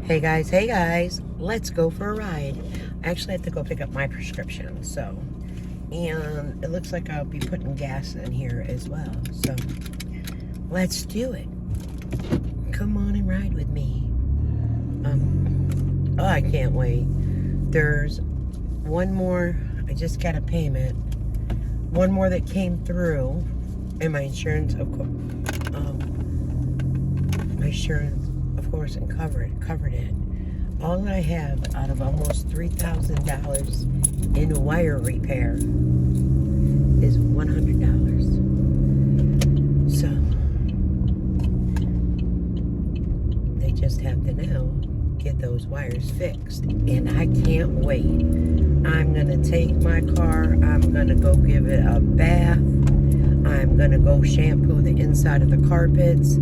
Hey guys, let's go for a ride. I actually have to go pick up my prescription, and it looks like I'll be putting gas in here as well. So, let's do it. Come on and ride with me. Oh, I can't wait. There's one more, I just got a payment. One more that came through, and my insurance, of course, and covered it. All I have out of almost $3,000 in wire repair is $100. So they just have to now get those wires fixed, and I can't wait. I'm gonna take my car, I'm gonna go give it a bath, I'm gonna go shampoo the inside of the carpets.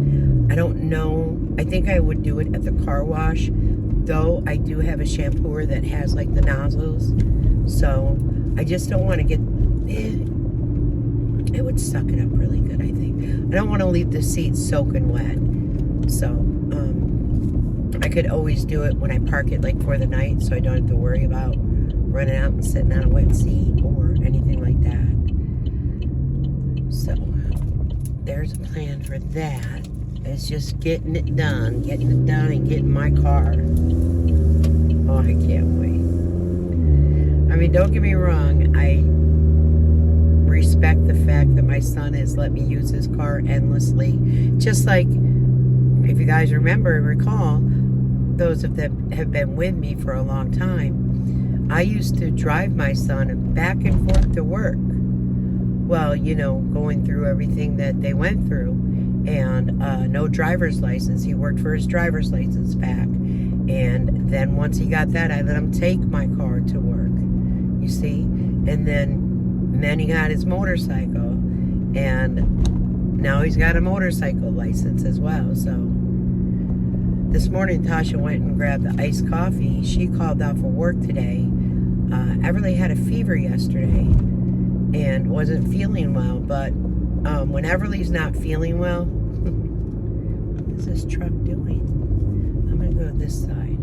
I don't know, I think I would do it at the car wash, though I do have a shampooer that has like the nozzles, so I just don't want to get it would suck it up really good. I think I don't want to leave the seats soaking wet, so I could always do it when I park it like for the night, so I don't have to worry about running out and sitting on a wet seat or anything like that. So there's a plan for that. It's just getting it done and getting my car. Oh, I can't wait. I mean, don't get me wrong, I respect the fact that my son has let me use his car endlessly. Just like, if you guys recall, those that have been with me for a long time, I used to drive my son back and forth to work. Well, you know, going through everything that they went through. And no driver's license. He worked for his driver's license back. And then once he got that, I let him take my car to work. You see? And then he got his motorcycle. And now he's got a motorcycle license as well. So this morning, Tasha went and grabbed the iced coffee. She called out for work today. Everly had a fever yesterday and wasn't feeling well. But when Everly's not feeling well, what is this truck doing? I'm going to go to this side.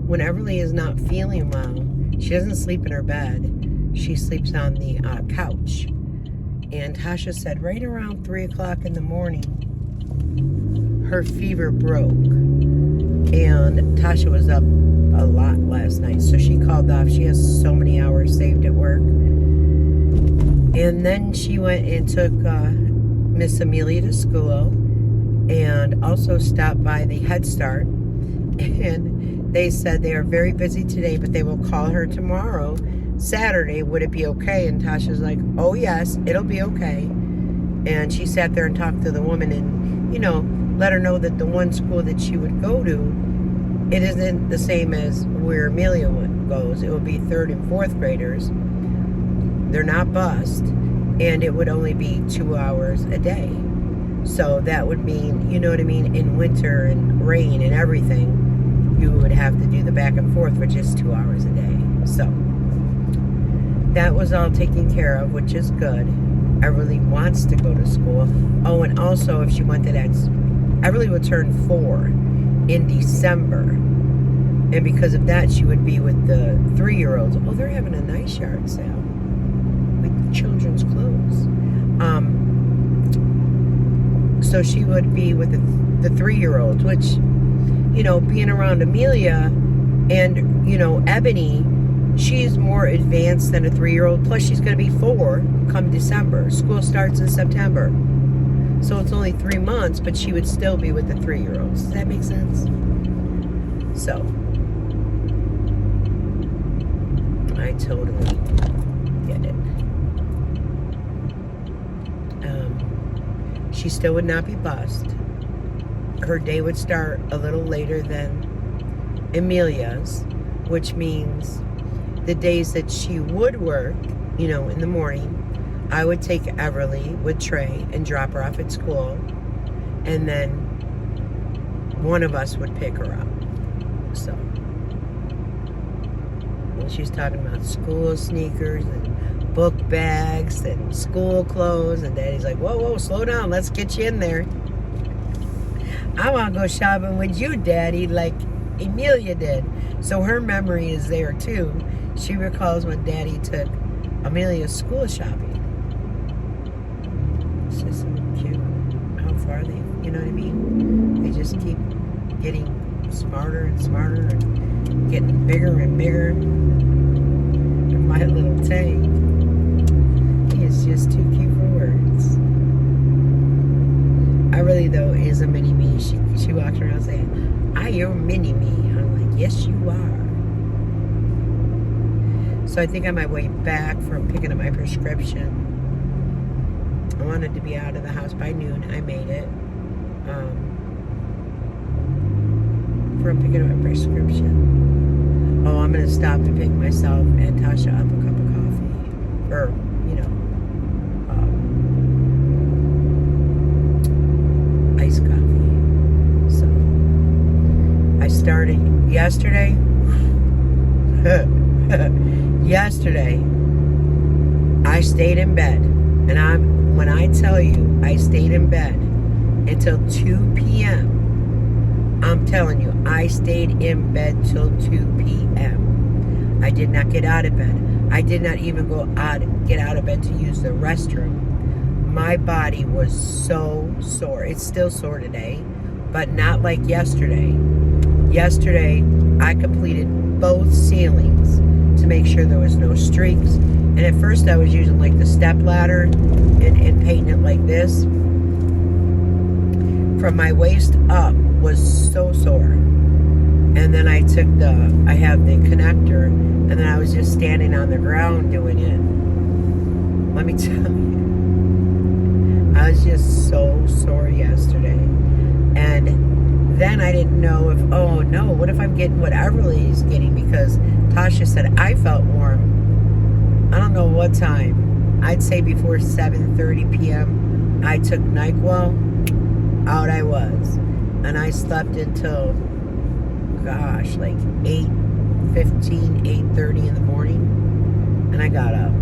When Everly is not feeling well, she doesn't sleep in her bed. She sleeps on the couch. And Tasha said right around 3 o'clock in the morning, her fever broke. And Tasha was up a lot last night, so she called off. She has so many hours saved at work. And then she went and took Miss Amelia to school and also stopped by the Head Start. And they said they are very busy today, but they will call her tomorrow, Saturday. Would it be okay? And Tasha's like, oh yes, it'll be okay. And she sat there and talked to the woman and, you know, let her know that the one school that she would go to, it isn't the same as where Amelia goes. It would be 3rd and 4th graders. They're not bused, and it would only be 2 hours a day. So that would mean, you know what I mean, in winter and rain and everything, you would have to do the back and forth for just 2 hours a day. So that was all taken care of, which is good. Everly wants to go to school. Oh, and also if she went to that, Everly would turn 4 in December. And because of that, she would be with the 3-year-olds. Oh, they're having a nice yard sale. Children's clothes. So she would be with the 3-year-olds, which, you know, being around Amelia and, you know, Ebony, she's more advanced than a 3-year-old. Plus, she's going to be 4 come December. School starts in September. So it's only 3 months, but she would still be with the 3-year-olds. Does that make sense? So, I totally get it. She still would not be bused. Her day would start a little later than Amelia's, which means the days that she would work, you know, in the morning, I would take Everly with Trey and drop her off at school, and then one of us would pick her up. So, well, she's talking about school sneakers and book bags and school clothes, and Daddy's like, whoa, slow down, let's get you in there. I want to go shopping with you, Daddy. Like, Amelia did. So her memory is there too. She recalls when Daddy took Amelia's school shopping. It's just so cute. How far they, you know what I mean? They just keep getting smarter and smarter and getting bigger and bigger. And my little Tank, he is just too cute for words. I really, though, is a mini me. She walks around saying, "I am mini me." I'm like, yes, you are. So I think on my way back from picking up my prescription, I wanted to be out of the house by noon. I made it. From picking up my prescription. Oh, I'm going to stop and pick myself and Tasha up a cup of coffee. Or, you know, iced coffee. So, I started yesterday. Yesterday, I stayed in bed. And when I tell you, I stayed in bed until 2 p.m. I'm telling you, I stayed in bed till 2 p.m. I did not get out of bed. I did not even get out of bed to use the restroom. My body was so sore. It's still sore today, but not like yesterday. Yesterday, I completed both ceilings to make sure there was no streaks. And at first, I was using like the step ladder and painting it like this. From my waist up was so sore. And then I have the connector, and then I was just standing on the ground doing it. Let me tell you, I was just so sore yesterday. And then I didn't know if, oh no, what if I'm getting what Everly's getting? Because Tasha said I felt warm. I don't know what time. I'd say before 7:30 p.m. I took NyQuil. Out I was. And I slept until, gosh, like 8:15, 8:30 in the morning. And I got up.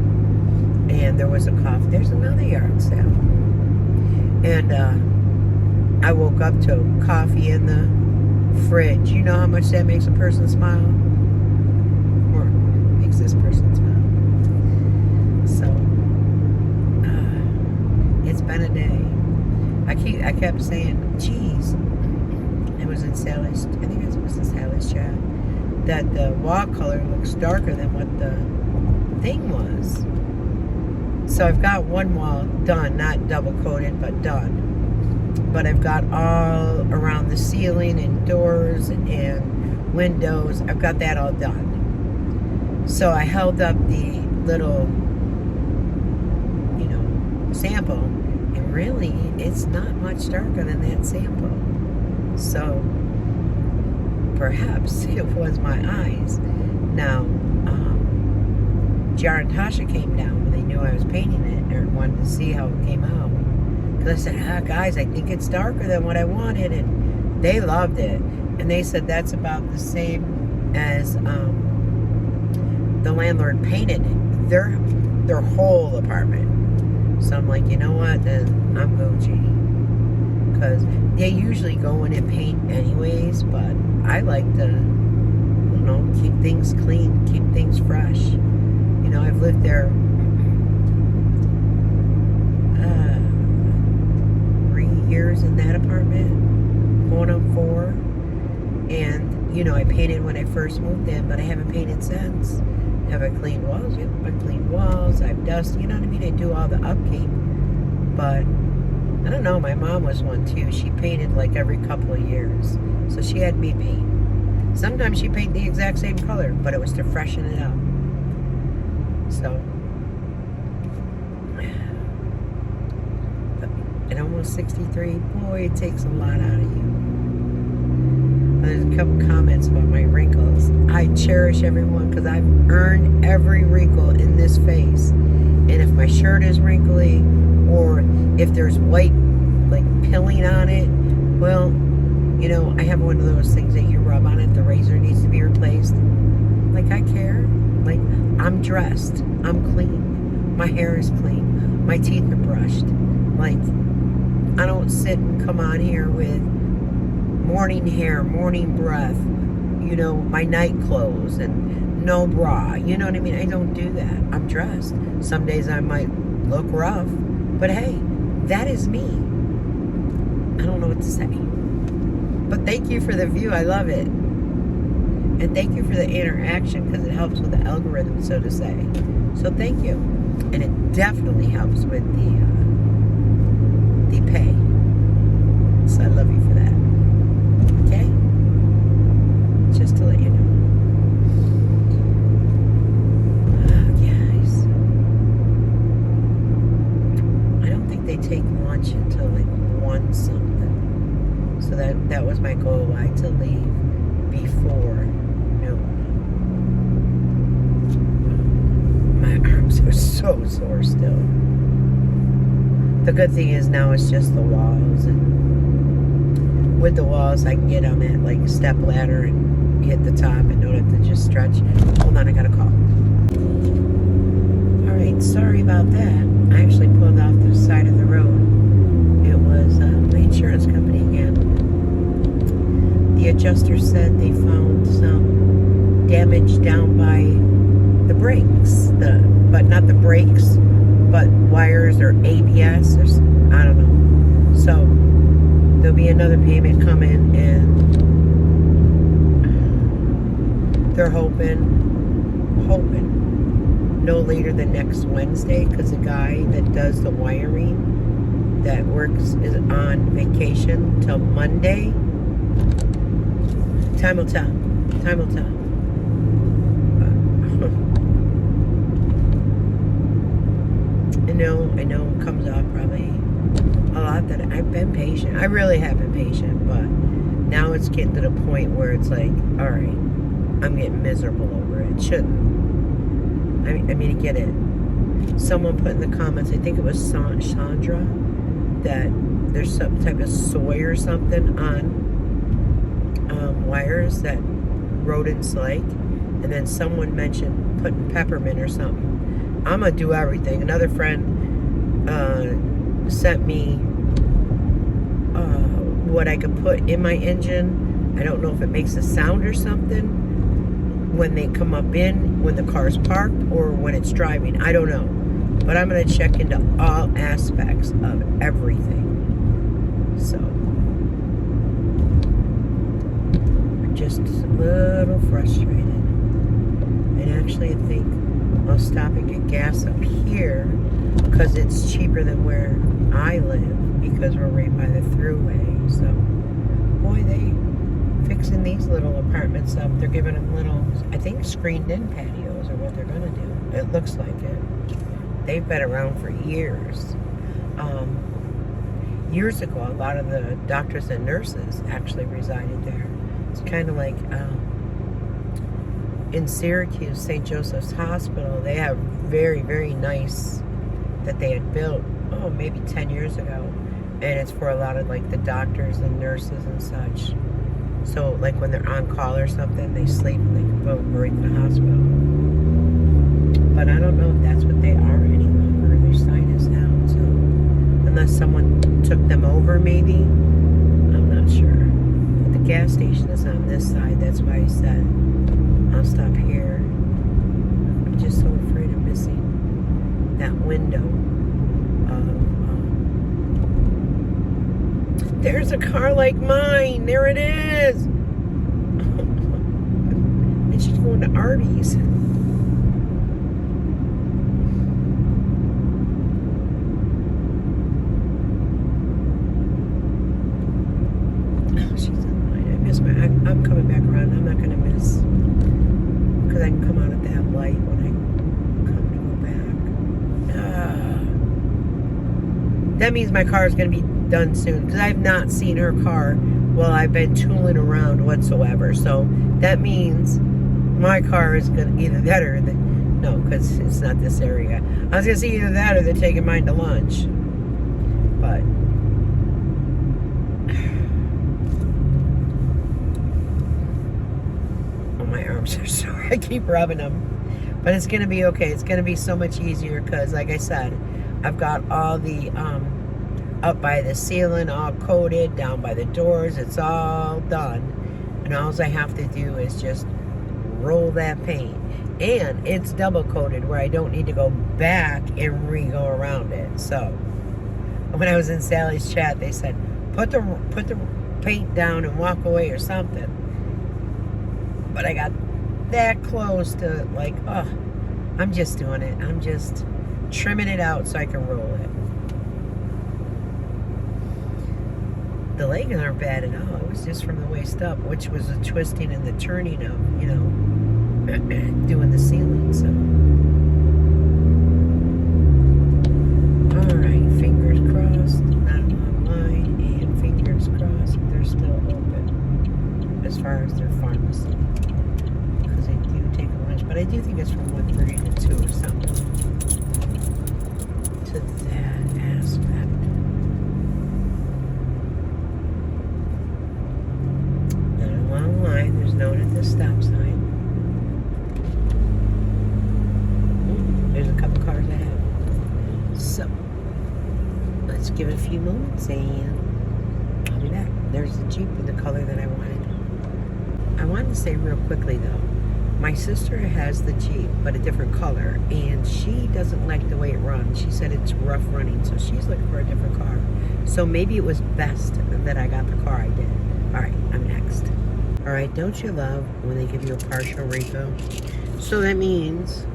And there was a cough. There's another yard sale. And I woke up to coffee in the fridge. You know how much that makes a person smile? Or makes this person smile. So, it's been a day. I kept saying, geez, it was in Sally's, I think it was in Sally's chat, that the wall color looks darker than what the thing was. So I've got one wall done, not double coated, but done. But I've got all around the ceiling and doors and windows, I've got that all done. So I held up the little, sample. Really, it's not much darker than that sample. So, perhaps it was my eyes. Now, Jar and Tasha came down when they knew I was painting it and wanted to see how it came out. Because I said, guys, I think it's darker than what I wanted. And they loved it. And they said that's about the same as the landlord painted their whole apartment. So I'm like, you know what, then I'm Gucci. Because they usually go in and paint anyways, but I like to, keep things clean, keep things fresh. I've lived there 3 years in that apartment, going on 4. And, I painted when I first moved in, but I haven't painted since. Have I cleaned walls? Yep, I cleaned walls. I've dusted. You know what I mean? I do all the upkeep. But I don't know. My mom was one too. She painted like every couple of years, so she had me paint. Sometimes she painted the exact same color, but it was to freshen it up. So, at almost 63, boy, it takes a lot out of you. There's a couple comments about my wrinkles. I cherish everyone because I've earned every wrinkle in this face. And if my shirt is wrinkly or if there's white like pilling on it, well, I have one of those things that you rub on it. The razor needs to be replaced. Like, I care. Like, I'm dressed. I'm clean. My hair is clean. My teeth are brushed. Like, I don't sit and come on here with morning hair, morning breath, you know, my night clothes and no bra. You know what I mean? I don't do that. I'm dressed. Some days I might look rough, but hey, that is me. I don't know what to say. But thank you for the view. I love it. And thank you for the interaction because it helps with the algorithm, so to say. So thank you. And it definitely helps with the pay. So I love you for that. Okay? Just to let you know. Guys. I don't think they take lunch until like 1 something. So that was my goal. I had to leave before noon. My arms are so sore still. The good thing is now it's just the walls, and with the walls I can get them at like step ladder and hit the top and don't have to just stretch. Hold on, I got a call. Alright, sorry about that. I actually pulled off to the side of the road. It was my insurance company again. The adjuster said they found some damage down by the brakes, but not the brakes, but wires or ABS or I don't know. So there'll be another payment coming, and they're hoping no later than next Wednesday, because the guy that does the wiring that works is on vacation till Monday. Time will tell. Time will tell. I know it comes off probably a lot that I've been patient. I really have been patient, but now it's getting to the point where it's like, all right, I'm getting miserable over it. It shouldn't. I mean, I get it. Someone put in the comments, I think it was Sandra, that there's some type of soy or something on wires that rodents like, and then someone mentioned putting peppermint or something. I'm gonna do everything. Another friend sent me what I could put in my engine. I don't know if it makes a sound or something when they come up in, when the car's parked, or when it's driving. I don't know. But I'm going to check into all aspects of everything. So, I'm just a little frustrated. And actually, I think I'll stop and get gas up here because it's cheaper than where I live, because we're right by the thruway. So, boy, they fixing these little apartments up. They're giving them little, I think, screened-in patios are what they're going to do. It looks like it. They've been around for years. Years ago, a lot of the doctors and nurses actually resided there. It's kind of like in Syracuse, St. Joseph's Hospital, they have very, very nice that they had built, maybe 10 years ago. And it's for a lot of like the doctors and nurses and such. So like when they're on call or something, they sleep and they can go right to the hospital. But I don't know if that's what they are any longer. Their sign is down, so unless someone took them over, maybe. I'm not sure. But the gas station is on this side. That's why I said I'll stop here. I'm just so afraid of missing that window of there's a car like mine. There it is. And she's going to Arby's. I'm coming back around. I'm not going to miss, because I can come out at that light when I come to go back. That means my car is going to be done soon, because I've not seen her car while I've been tooling around whatsoever. So that means my car is going to either that or no, because it's not this area. I was going to say either that or they're taking mine to lunch. But my arms are sore. I keep rubbing them. But it's going to be okay. It's going to be so much easier because, like I said, I've got all the, up by the ceiling all coated, down by the doors. It's all done. And all I have to do is just roll that paint. And it's double coated where I don't need to go back and re-go around it. So when I was in Sally's chat, they said, put the paint down and walk away or something. But I got that close to like, oh, I'm just doing it. I'm just trimming it out so I can roll it. The legs aren't bad at all. It was just from the waist up, which was the twisting and the turning of, you know, doing the ceiling. So, all right, fingers crossed, not a long line, and fingers crossed they're still open as far as their pharmacy, because they do take a lunch, but I do think it's from 1:30 to 2 or something to that aspect. Not a long line. There's no one at the stop sign. There's a couple cars ahead. So, let's give it a few moments and I'll be back. There's the Jeep with the color that I wanted. I wanted to say real quickly though, my sister has the Jeep, but a different color, and she doesn't like the way it runs. She said it's rough running, so she's looking for a different car. So maybe it was best that I got the car I did. All right, I'm next. All right, don't you love when they give you a partial refill? So that means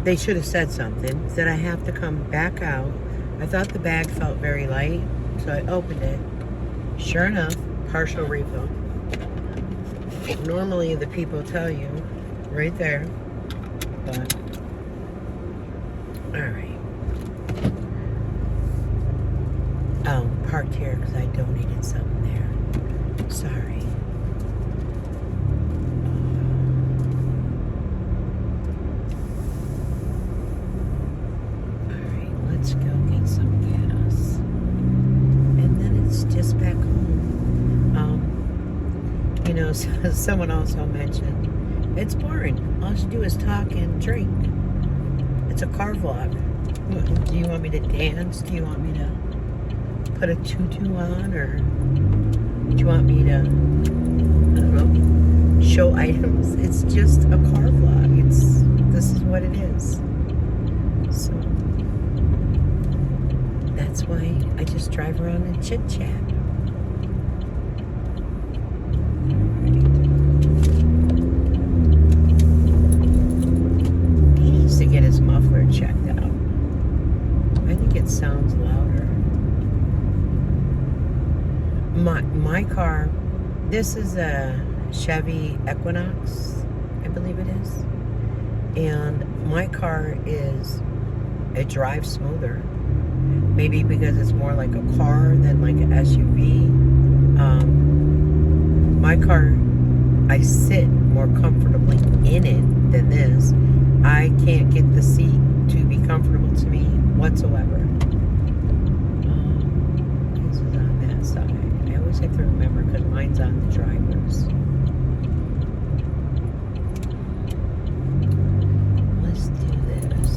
they should have said something, that I have to come back out. I thought the bag felt very light, so I opened it. Sure enough, partial refill. Normally the people tell you right there, but all right. Oh, parked here because I donated something there. Sorry. Let's go get some gas. And then it's just back home. You know, someone also mentioned, it's boring. All you do is talk and drink. It's a car vlog. Do you want me to dance? Do you want me to put a tutu on? Or do you want me to, I don't know, show items? It's just a car vlog. This is what it is. So that's why I just drive around and chit chat. He needs to get his muffler checked out. I think it sounds louder. My car, this is a Chevy Equinox, I believe it is. And my car it drives smoother. Maybe because it's more like a car than like an SUV. My car, I sit more comfortably in it than this. I can't get the seat to be comfortable to me whatsoever. This is on that side. I always have to remember because mine's on the driver's. Let's do this.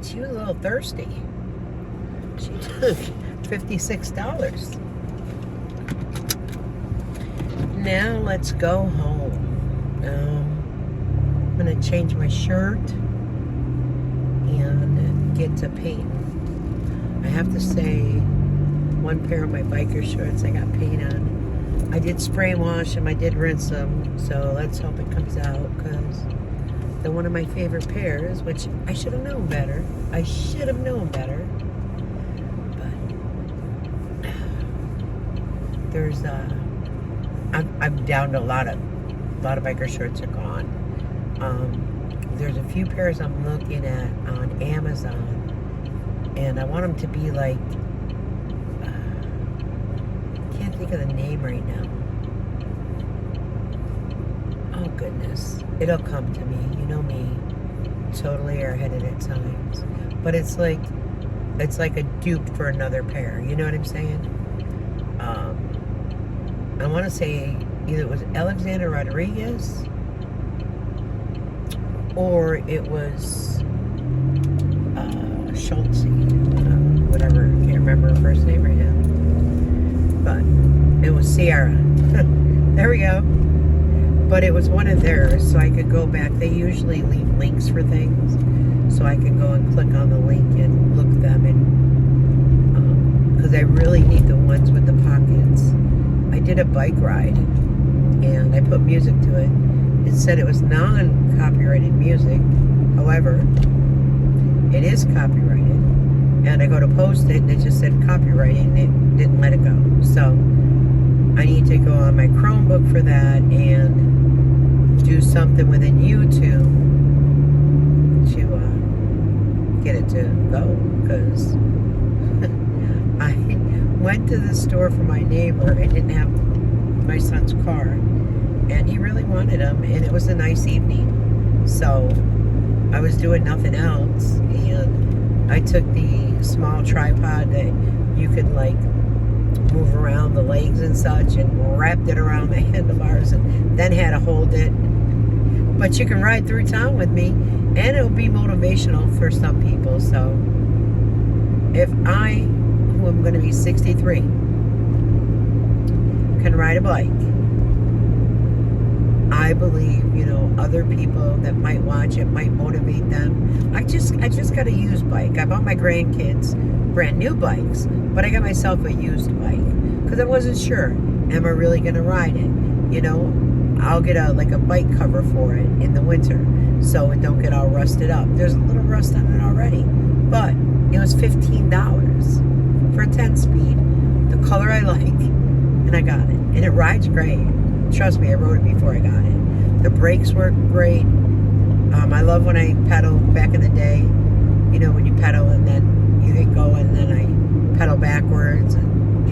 She was a little thirsty. She took $56. Now let's go home. I'm gonna change my shirt and get to painting. I have to say, one pair of my biker shorts I got paint on. I did spray wash them, I did rinse them, so let's hope it comes out, because they're one of my favorite pairs, which I should have known better. I should have known better. But there's I'm down to a lot of biker shorts are gone. There's a few pairs I'm looking at on Amazon, and I want them to be like, I can't think of the name right now. Oh goodness, it'll come to me. You know me, totally airheaded at times. But it's like a dupe for another pair. You know what I'm saying? I want to say Either it was Alexander Rodriguez or it was Schultz, whatever. I can't remember her first name right now. But it was Sierra. There we go. But it was one of theirs, so I could go back. They usually leave links for things, so I could go and click on the link and look them, and because I really need the ones with the pockets. I did a bike ride, and I put music to it. It said it was non-copyrighted music. However, it is copyrighted, and I go to post it, and it just said copyrighted, and it didn't let it go. So I need to go on my Chromebook for that and do something within YouTube to get it to go, because I went to the store for my neighbor and didn't have my son's car, and he really wanted them, and it was a nice evening, so I was doing nothing else, and I took the small tripod that you could like move around the legs and such, and wrapped it around the handlebars, and then had to hold it. But you can ride through town with me, and it'll be motivational for some people. So if I, who am going to be 63, can ride a bike, I believe, other people that might watch it might motivate them. I just got a used bike. I bought my grandkids brand new bikes, but I got myself a used bike because I wasn't sure, am I really going to ride it? I'll get a bike cover for it in the winter so it don't get all rusted up. There's a little rust on it already, but it was $15 for a 10-speed, the color I like, and I got it, and it rides great. Trust me, I rode it before I got it. The brakes work great. I love when I pedal back in the day, when you pedal and then you get going, and then I pedal backwards, and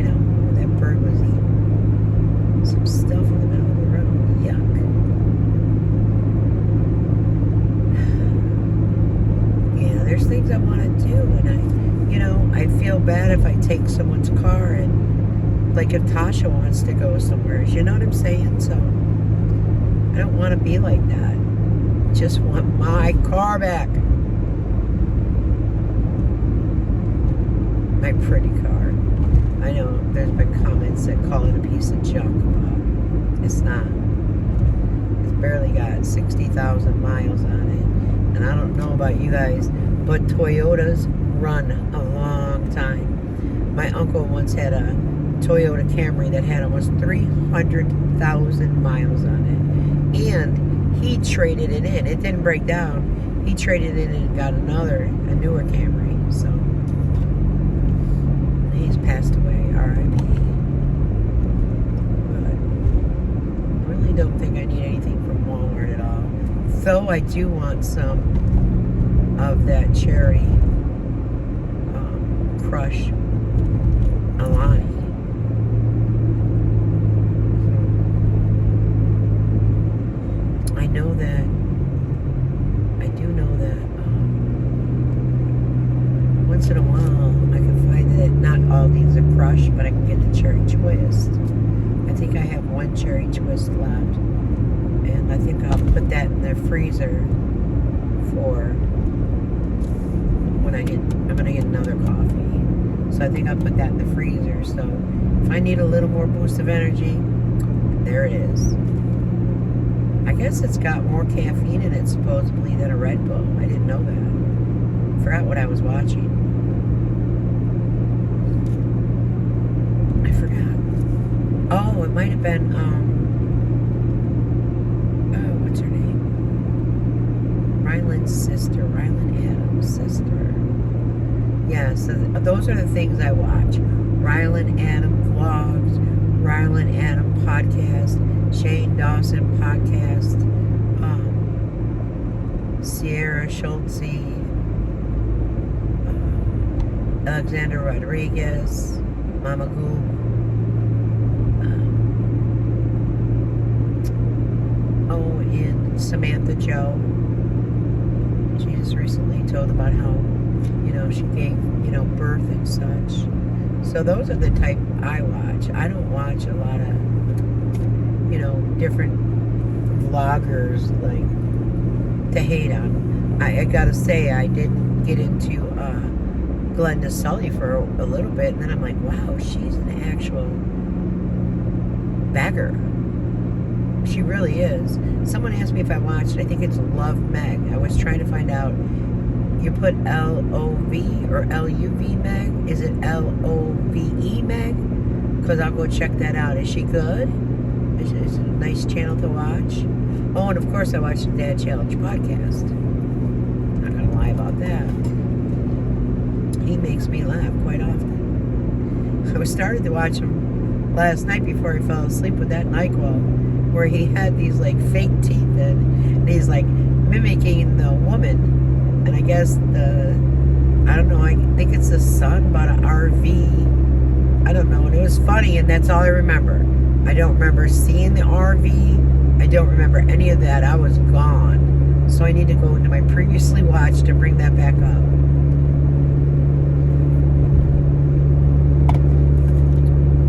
that bird was eating some stuff in the middle of the road. Yuck. Yeah, there's things I want to do, and I feel bad if I take someone's car, and like if Tasha wants to go somewhere, you know what I'm saying? So I don't want to be like that. Just want my car back. My pretty car. I know there's been comments that call it a piece of junk, but it's not. It's barely got 60,000 miles on it. And I don't know about you guys, but Toyotas run a long time. My uncle once had a Toyota Camry that had almost 300,000 miles on it. And he traded it in. It didn't break down. He traded it in and got a newer Camry. So he's passed away, R.I.P. But I really don't think I need anything from Walmart at all. Though I do want some of that cherry crush Alani. I do know that once in a while I can find that not all these are crushed, but I can get the cherry twist. I think I have one cherry twist left, and I think I'll put that in the freezer for when I'm gonna get another coffee. So I think I'll put that in the freezer. So if I need a little more boost of energy, there it is. I guess it's got more caffeine in it, supposedly, than a Red Bull. I didn't know that. Forgot what I was watching. I forgot. Oh, it might have been, what's her name? Ryland's sister. Ryland Adams' sister. Yeah, so those are the things I watch. Ryland Adams vlogs, Ryland Adams podcast, Shane Dawson podcast, Sierra Schultz, Alexander Rodriguez, Mama Goop, and Samantha Joe. She just recently told about how, she gave, birth and such. So those are the type I watch. I don't watch a lot of, different vloggers like to hate on. I gotta say, I didn't get into Glenda Sully for a little bit, and then I'm like, wow, she's an actual beggar. She really is. Someone asked me if I watched, I think it's Love Meg. I was trying to find out. You put L-O-V or L-U-V Meg? Is it L-O-V-E Meg? Because I'll go check that out. Is she good? Is it a nice channel to watch? Oh, and of course I watched the Dad Challenge podcast. Not going to lie about that. He makes me laugh quite often. I started to watch him last night before he fell asleep with that NyQuil, where he had these like fake teeth in, and he's like mimicking the woman. And I guess I don't know, I think it's the son bought an RV. I don't know, and it was funny, and that's all I remember. I don't remember seeing the RV. I don't remember any of that. I was gone. So I need to go into my previously watched and bring that back up.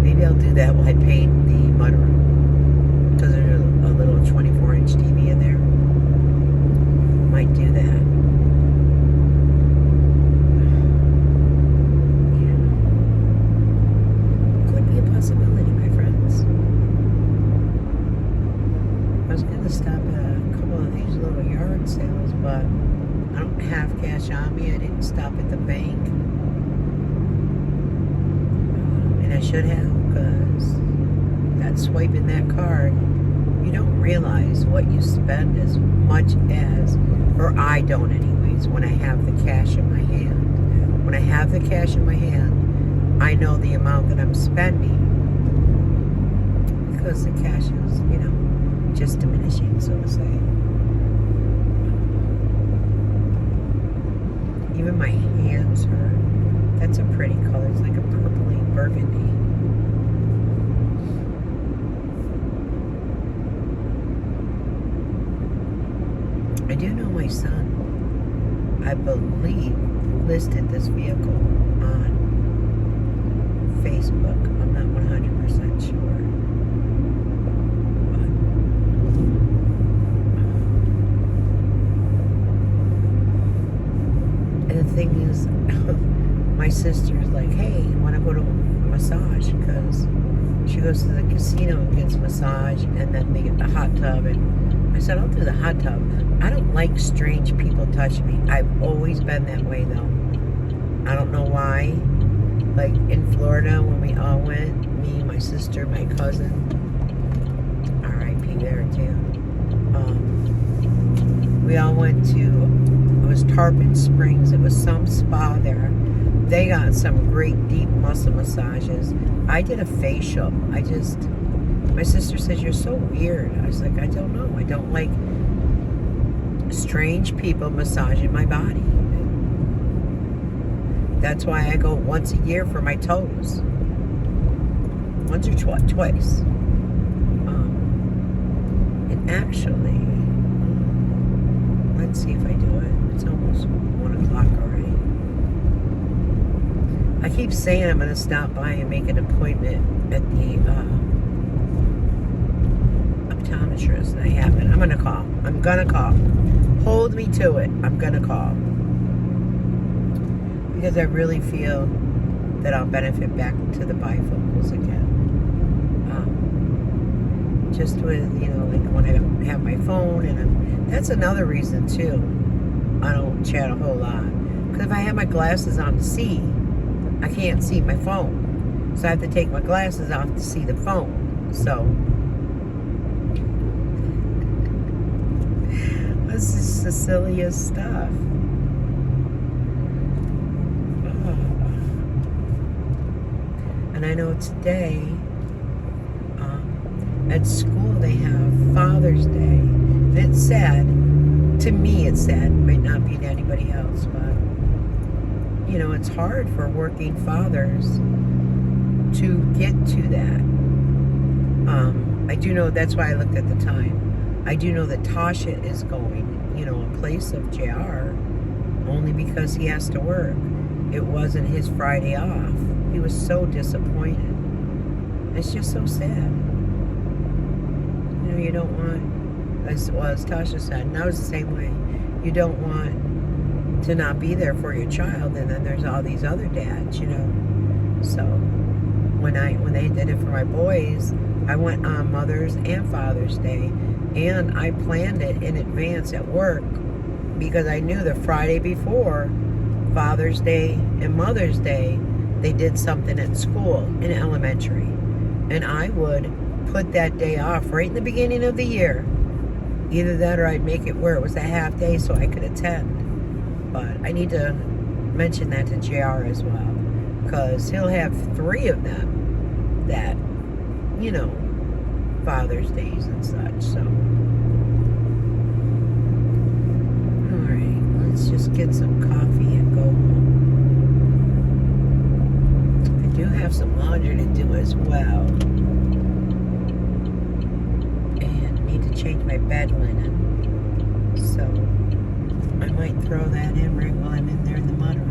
Maybe I'll do that while I paint the mudroom, because there's a little 24-inch TV in there. Might do that. Possibility, my friends. I was going to stop at a couple of these little yard sales, but I don't have cash on me. I didn't stop at the bank, and I should have, because that swiping that card, you don't realize what you spend as much as, or I don't anyways, when I have the cash in my hand. When I have the cash in my hand, I know the amount that I'm spending, because the cash is, just diminishing, so to say. Even my hands hurt. That's a pretty color. It's like a purpley burgundy. I do know my son, I believe, listed this vehicle on Facebook. I'm not 100% sure. And the thing is, my sister's like, hey, you want to go to a massage? Because she goes to the casino and gets a massage, and then they get the hot tub. And I said, I'll do the hot tub. I don't like strange people touching me. I've always been that way, though. I don't know why. Like in Florida, when we all went, me, my sister, my cousin, R.I.P. there too. We all went to, it was Tarpon Springs. It was some spa there. They got some great deep muscle massages. I did a facial. My sister says, you're so weird. I was like, I don't know. I don't like strange people massaging my body. That's why I go once a year for my toes. Once or twice. And actually, let's see if I do it. It's almost 1 o'clock already. I keep saying I'm going to stop by and make an appointment at the optometrist. I haven't. I'm going to call. I'm going to call. Hold me to it. I'm going to call. Because I really feel that I'll benefit back to the bifocals again. Just with, like when I have my phone, and that's another reason too. I don't chat a whole lot. Because if I have my glasses on to see, I can't see my phone. So I have to take my glasses off to see the phone. So, this is the silliest stuff. And I know today, at school they have Father's Day. And it's sad. To me it's sad. It might not be to anybody else, but it's hard for working fathers to get to that. I do know, that's why I looked at the time. I do know that Tasha is going, in place of JR, only because he has to work. It wasn't his Friday off. He was so disappointed. It's just so sad. know, you don't want, as Tasha said, and I was the same way. You don't want to not be there for your child, and then there's all these other dads, you know. So when they did it for my boys, I went on Mother's and Father's Day, and I planned it in advance at work because I knew the Friday before Father's Day and Mother's Day, they did something at school in elementary. And I would put that day off right in the beginning of the year. Either that or I'd make it where it was a half day so I could attend. But I need to mention that to JR as well, because he'll have 3 of them that, you know, Father's Days and such. So, alright, let's just get some coffee and go home. I do have some laundry to do as well. And need to change my bed linen. So, I might throw that in right while I'm in there in the mudroom.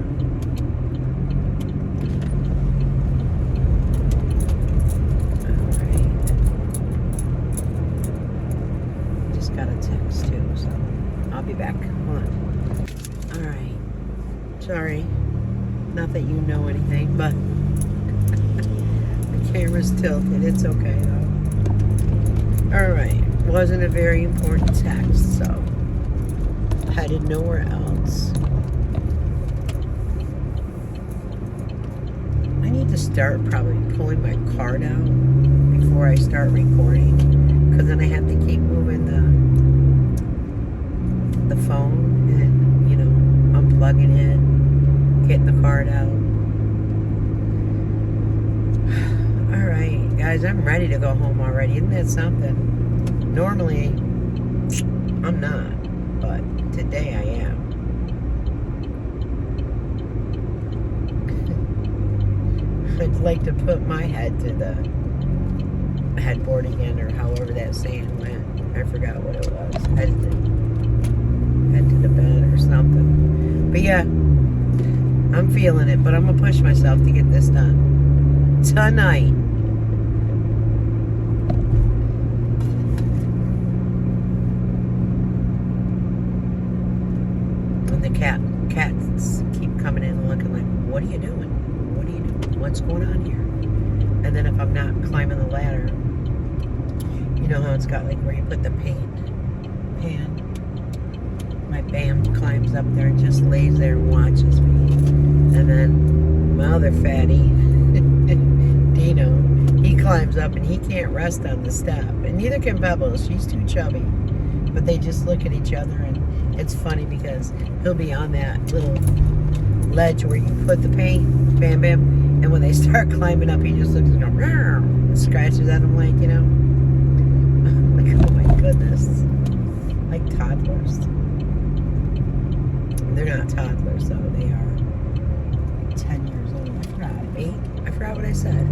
Got a text too, so I'll be back. Hold on. Alright. Sorry. Not that you know anything, but the camera's tilted. It's okay though. Alright. Wasn't a very important text, so headed nowhere else. I need to start probably pulling my card out before I start recording, because then I have to keep moving the phone and, you know, unplugging it, getting the card out. Alright, guys, I'm ready to go home already. Isn't that something? Normally, I'm not, but today I am. I'd like to put my head to the headboard again, or however that saying went. I forgot what it was. Head to the bed or something. But yeah, I'm feeling it, but I'm gonna push myself to get this done tonight. And the cats keep coming in and looking like, what are you doing? What are you doing? What's going on here? And then if I'm not climbing the ladder, you know how it's got like where you put the pan. My Bam climbs up there and just lays there and watches me. And then my other fatty, Dino, he climbs up and he can't rest on the step. And neither can Pebbles. She's too chubby. But they just look at each other, and it's funny because he'll be on that little ledge where you put the paint, Bam Bam, and when they start climbing up, he just looks and goes, and scratches at them like, you know. Like, oh my goodness. Like toddlers. They're not toddlers, though. They are 10 years old. I forgot. 8? I forgot what I said.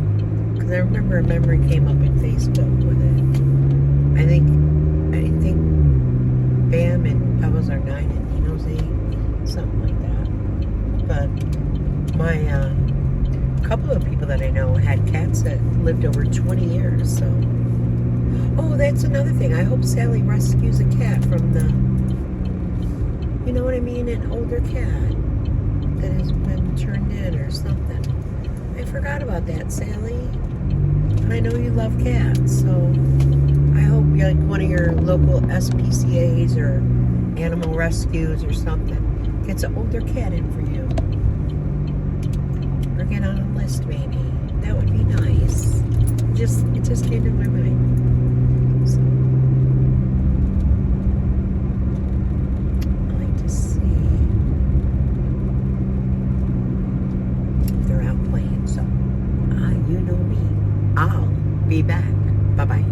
Because I remember a memory came up in Facebook with it. I think Bam and Pebbles are 9 and Dino's 8. Something like that. But my couple of people that I know had cats that lived over 20 years, so. Oh, that's another thing. I hope Sally rescues a cat from the, you know what I mean, an older cat that has been turned in or something. I forgot about that, Sally. I know you love cats, so I hope like one of your local SPCAs or animal rescues or something gets an older cat in for you. Or get on a list, maybe. That would be nice. It just came to my mind. So, I like to see if they're out playing. So, you know me. I'll be back. Bye-bye.